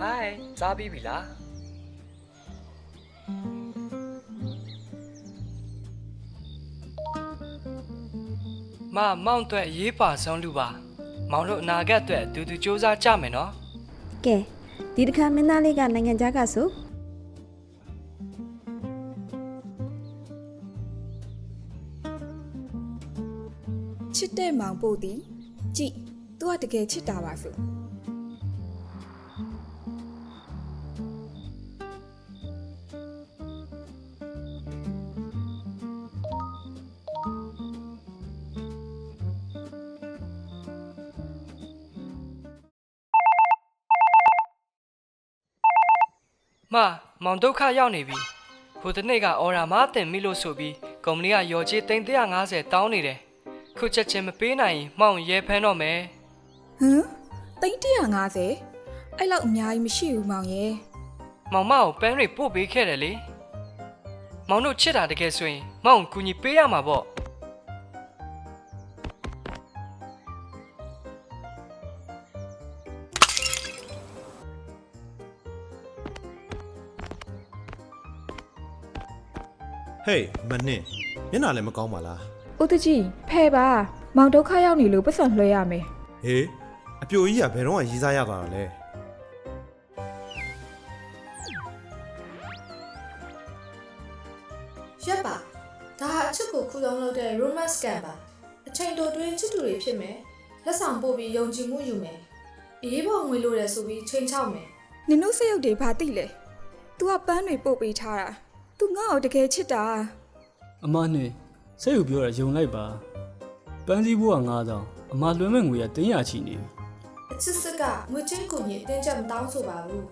Hi စားပြီးပြီလားမောင်အတွက်ရေးပါဆုံးလူပါမောင်တို့အနာဂတ်အတွက်တူစူးစမ်းကြမယ်နော်ကဲဒီတစ်ခါမင်းသားလေးကနိုင်ငံခြားကဆိုချစ်တဲ့မောင်ပို့သည်ကြည်သူကတကယ်ချစ်တာပါဆိုမောင်ဒုက္ခရောက်နေပြီဟိုတနေ့ကအော်ရာမတင်မိလို့ဆိုပြီးကုမ္ပဏီကရော်ကြီး350တောင်းနေတယ်ခုချက်ချင်းမပေးနိုင်ရင်မောင်ရဲဖမ်းတော့မယ်ဟမ်350အဲ့လောက်အများကြီးမရှိဘူးမောင်ရဲ့မောင်မကိုပန်းတွေပို့ပေးခဲ့တယ်လေမောင်တို့ချစ်တာတကယ်ဆိုရင်မောင်ကူညီပေးရမှာပေါ့ဟေးမနစ်မျက်နှာလည်းမကောင်းပါလားဦးတကြီးဖဲပါမောင်ဒုက္ခရောက်နေလို့ပတ်စံလွှဲရမယ်ဟေးအပြိုကြီးကဘယ်တော့မှရေးစားရတာလဲရက်ပါဒါဟာအချစ်ကိုခူးလုံးလုပ်တဲ့ romance scam ပါအချိန်တိုတွင်းချစ်သူတွေဖြစ်မယ်လက်ဆောင်ပို့ပြီးယုံကြည်မှုယူမယ်အေးဘောငွေလိုတယ်ဆိုပြီးချိန်ချောက်မယ်နင်တို့စရုပ်တွေဘာသိလဲ तू ကပန်းတွေပို့ပေးထားတာ तू ငါ့ကိုတကယ်ချစ်တာအမနဲ့စိတ်ကိုပြောရယုံလိုက်ပါပန်းစည်းဘိုးက9000အမလွှဲမဲ့ငွေက300ချီနေပြီအချစ်စစ်ကငွေချင်းကိုကြီးအတင်းချက်မတောင်းဆိုပါဘူး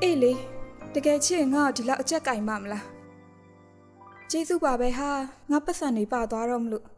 အေးလေတကယ်ချစ်ငါ့ကိုဒီလောက်အချက်ကင်မမလားကျေးဇူးပါပဲဟာငါပတ်စံနေပါသွားတော့မလို့